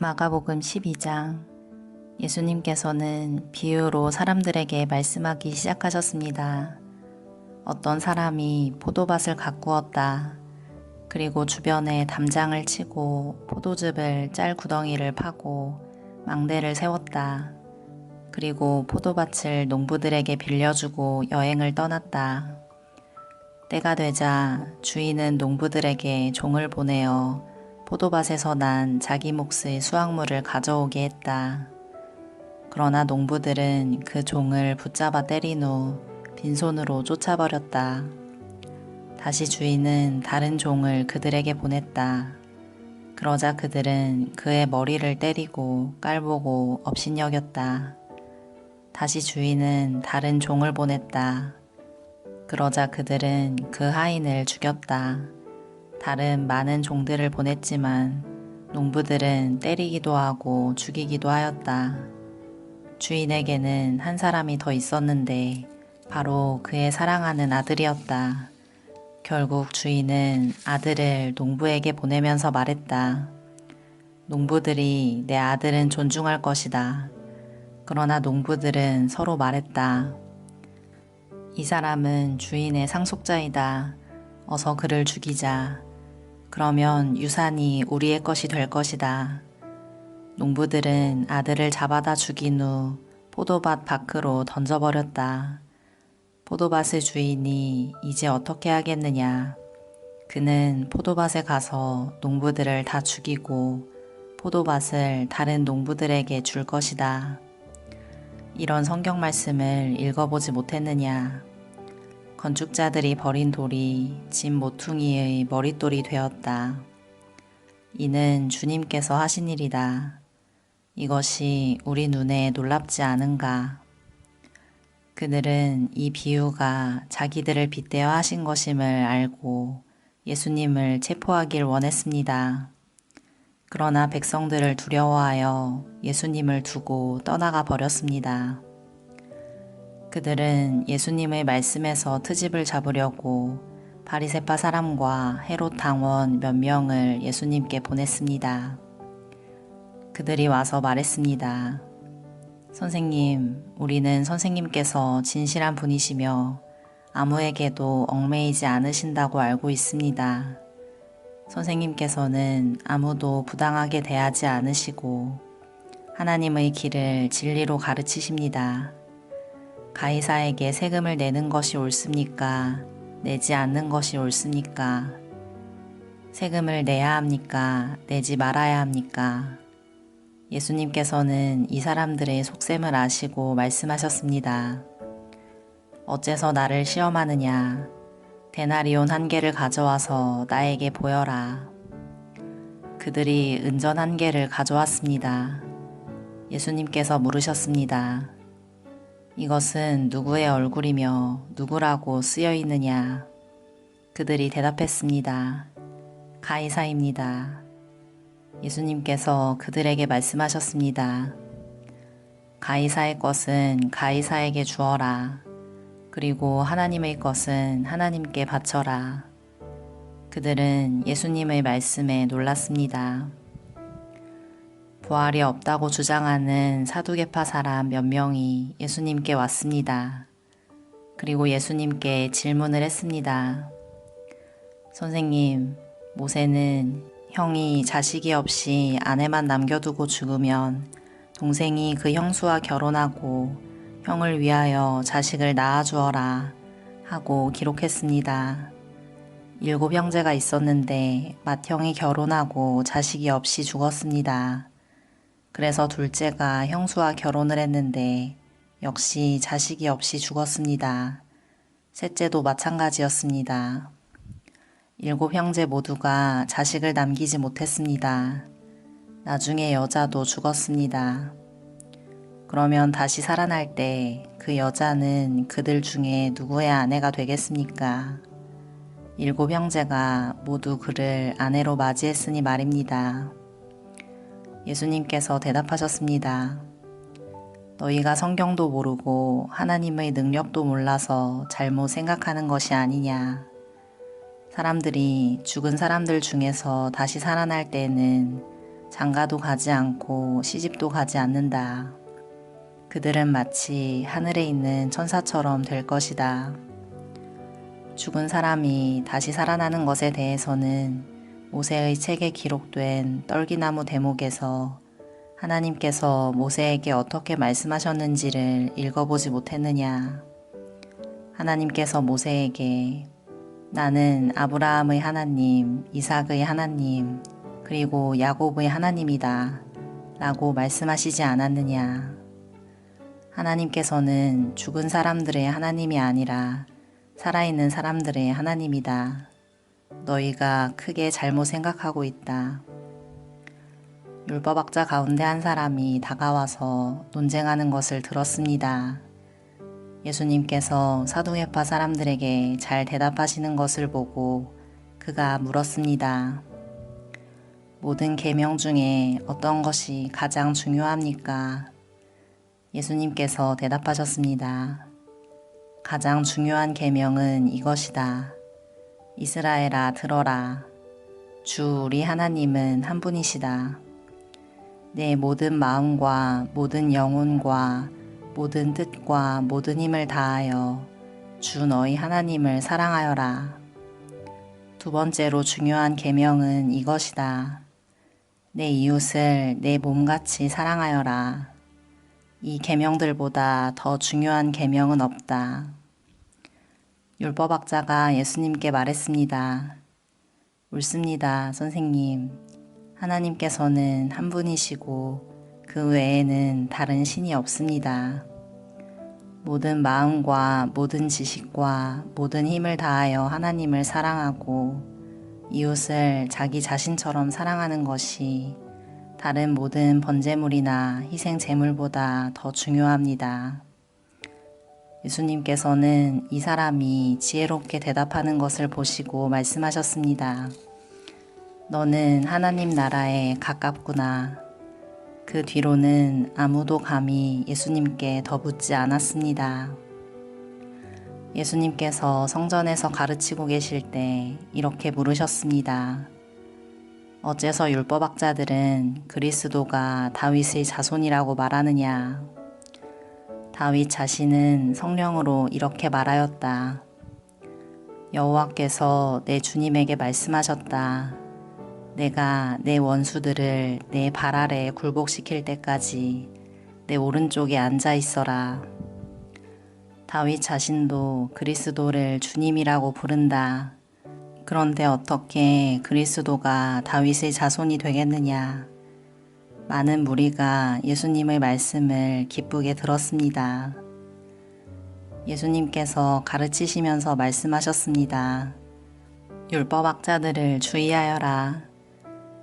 마가복음 12장. 예수님께서는 비유로 사람들에게 말씀하기 시작하셨습니다. 어떤 사람이 포도밭을 가꾸었다. 그리고 주변에 담장을 치고 포도즙을 짤 구덩이를 파고 망대를 세웠다. 그리고 포도밭을 농부들에게 빌려주고 여행을 떠났다. 때가 되자 주인은 농부들에게 종을 보내어 포도밭에서 난 자기 몫의 수확물을 가져오게 했다. 그러나 농부들은 그 종을 붙잡아 때린 후 빈손으로 쫓아버렸다. 다시 주인은 다른 종을 그들에게 보냈다. 그러자 그들은 그의 머리를 때리고 깔보고 업신여겼다. 다시 주인은 다른 종을 보냈다. 그러자 그들은 그 하인을 죽였다. 다른 많은 종들을 보냈지만 농부들은 때리기도 하고 죽이기도 하였다. 주인에게는 한 사람이 더 있었는데 바로 그의 사랑하는 아들이었다. 결국 주인은 아들을 농부에게 보내면서 말했다. 농부들이 내 아들은 존중할 것이다. 그러나 농부들은 서로 말했다. 이 사람은 주인의 상속자이다. 어서 그를 죽이자. 그러면 유산이 우리의 것이 될 것이다. 농부들은 아들을 잡아다 죽인 후 포도밭 밖으로 던져버렸다. 포도밭의 주인이 이제 어떻게 하겠느냐. 그는 포도밭에 가서 농부들을 다 죽이고 포도밭을 다른 농부들에게 줄 것이다. 이런 성경 말씀을 읽어보지 못했느냐. 건축자들이 버린 돌이 집 모퉁이의 머릿돌이 되었다. 이는 주님께서 하신 일이다. 이것이 우리 눈에 놀랍지 않은가? 그들은 이 비유가 자기들을 빗대어 하신 것임을 알고 예수님을 체포하길 원했습니다. 그러나 백성들을 두려워하여 예수님을 두고 떠나가 버렸습니다. 그들은 예수님의 말씀에서 트집을 잡으려고 바리새파 사람과 헤롯 당원 몇 명을 예수님께 보냈습니다. 그들이 와서 말했습니다. 선생님, 우리는 선생님께서 진실한 분이시며 아무에게도 얽매이지 않으신다고 알고 있습니다. 선생님께서는 아무도 부당하게 대하지 않으시고 하나님의 길을 진리로 가르치십니다. 가이사에게 세금을 내는 것이 옳습니까? 내지 않는 것이 옳습니까? 세금을 내야 합니까? 내지 말아야 합니까? 예수님께서는 이 사람들의 속셈을 아시고 말씀하셨습니다. 어째서 나를 시험하느냐? 데나리온 1개를 가져와서 나에게 보여라. 그들이 은전 1개를 가져왔습니다. 예수님께서 물으셨습니다. 이것은 누구의 얼굴이며 누구라고 쓰여 있느냐? 그들이 대답했습니다. 가이사입니다. 예수님께서 그들에게 말씀하셨습니다. 가이사의 것은 가이사에게 주어라. 그리고 하나님의 것은 하나님께 바쳐라. 그들은 예수님의 말씀에 놀랐습니다. 부활이 없다고 주장하는 사두개파 사람 몇 명이 예수님께 왔습니다. 그리고 예수님께 질문을 했습니다. 선생님, 모세는 형이 자식이 없이 아내만 남겨두고 죽으면 동생이 그 형수와 결혼하고 형을 위하여 자식을 낳아주어라 하고 기록했습니다. 7 형제가 있었는데 맏형이 결혼하고 자식이 없이 죽었습니다. 그래서 둘째가 형수와 결혼을 했는데 역시 자식이 없이 죽었습니다. 셋째도 마찬가지였습니다. 7 형제 모두가 자식을 남기지 못했습니다. 나중에 여자도 죽었습니다. 그러면 다시 살아날 때 그 여자는 그들 중에 누구의 아내가 되겠습니까? 7 형제가 모두 그를 아내로 맞이했으니 말입니다. 예수님께서 대답하셨습니다. 너희가 성경도 모르고 하나님의 능력도 몰라서 잘못 생각하는 것이 아니냐. 사람들이 죽은 사람들 중에서 다시 살아날 때에는 장가도 가지 않고 시집도 가지 않는다. 그들은 마치 하늘에 있는 천사처럼 될 것이다. 죽은 사람이 다시 살아나는 것에 대해서는 모세의 책에 기록된 떨기나무 대목에서 하나님께서 모세에게 어떻게 말씀하셨는지를 읽어보지 못했느냐. 하나님께서 모세에게 나는 아브라함의 하나님, 이삭의 하나님, 그리고 야곱의 하나님이다 라고 말씀하시지 않았느냐. 하나님께서는 죽은 사람들의 하나님이 아니라 살아있는 사람들의 하나님이다. 너희가 크게 잘못 생각하고 있다. 율법학자 가운데 한 사람이 다가와서 논쟁하는 것을 들었습니다. 예수님께서 사두개파 사람들에게 잘 대답하시는 것을 보고 그가 물었습니다. 모든 계명 중에 어떤 것이 가장 중요합니까? 예수님께서 대답하셨습니다. 가장 중요한 계명은 이것이다. 이스라엘아 들어라. 주 우리 하나님은 한 분이시다. 내 모든 마음과 모든 영혼과 모든 뜻과 모든 힘을 다하여 주 너희 하나님을 사랑하여라. 두 번째로 중요한 계명은 이것이다. 내 이웃을 내 몸같이 사랑하여라. 이 계명들보다 더 중요한 계명은 없다. 율법학자가 예수님께 말했습니다. 옳습니다, 선생님. 하나님께서는 한 분이시고 그 외에는 다른 신이 없습니다. 모든 마음과 모든 지식과 모든 힘을 다하여 하나님을 사랑하고 이웃을 자기 자신처럼 사랑하는 것이 다른 모든 번제물이나 희생 제물보다 더 중요합니다. 예수님께서는 이 사람이 지혜롭게 대답하는 것을 보시고 말씀하셨습니다. 너는 하나님 나라에 가깝구나. 그 뒤로는 아무도 감히 예수님께 더 묻지 않았습니다. 예수님께서 성전에서 가르치고 계실 때 이렇게 물으셨습니다. 어째서 율법학자들은 그리스도가 다윗의 자손이라고 말하느냐? 다윗 자신은 성령으로 이렇게 말하였다. 여호와께서 내 주님에게 말씀하셨다. 내가 내 원수들을 내 발 아래 굴복시킬 때까지 내 오른쪽에 앉아 있어라. 다윗 자신도 그리스도를 주님이라고 부른다. 그런데 어떻게 그리스도가 다윗의 자손이 되겠느냐? 많은 무리가 예수님의 말씀을 기쁘게 들었습니다. 예수님께서 가르치시면서 말씀하셨습니다. 율법학자들을 주의하여라.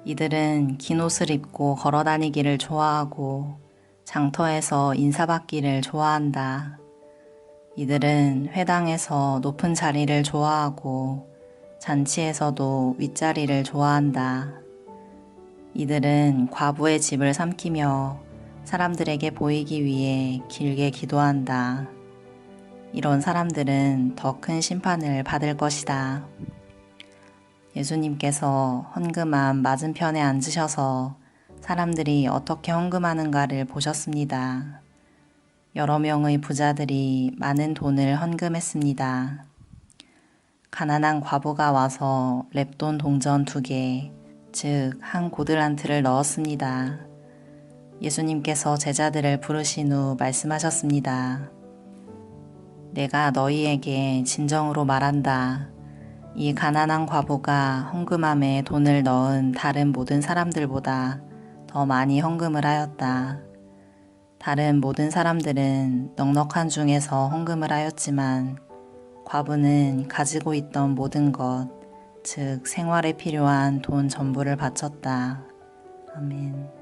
이들은 긴 옷을 입고 걸어다니기를 좋아하고 장터에서 인사받기를 좋아한다. 이들은 회당에서 높은 자리를 좋아하고 잔치에서도 윗자리를 좋아한다. 이들은 과부의 집을 삼키며 사람들에게 보이기 위해 길게 기도한다. 이런 사람들은 더 큰 심판을 받을 것이다. 예수님께서 헌금함 맞은편에 앉으셔서 사람들이 어떻게 헌금하는가를 보셨습니다. 여러 명의 부자들이 많은 돈을 헌금했습니다. 가난한 과부가 와서 렙돈 동전 2개, 즉 한 고들란트를 넣었습니다. 예수님께서 제자들을 부르신 후 말씀하셨습니다. 내가 너희에게 진정으로 말한다. 이 가난한 과부가 헌금함에 돈을 넣은 다른 모든 사람들보다 더 많이 헌금을 하였다. 다른 모든 사람들은 넉넉한 중에서 헌금을 하였지만 과부는 가지고 있던 모든 것, 즉 생활에 필요한 돈 전부를 바쳤다. 아멘.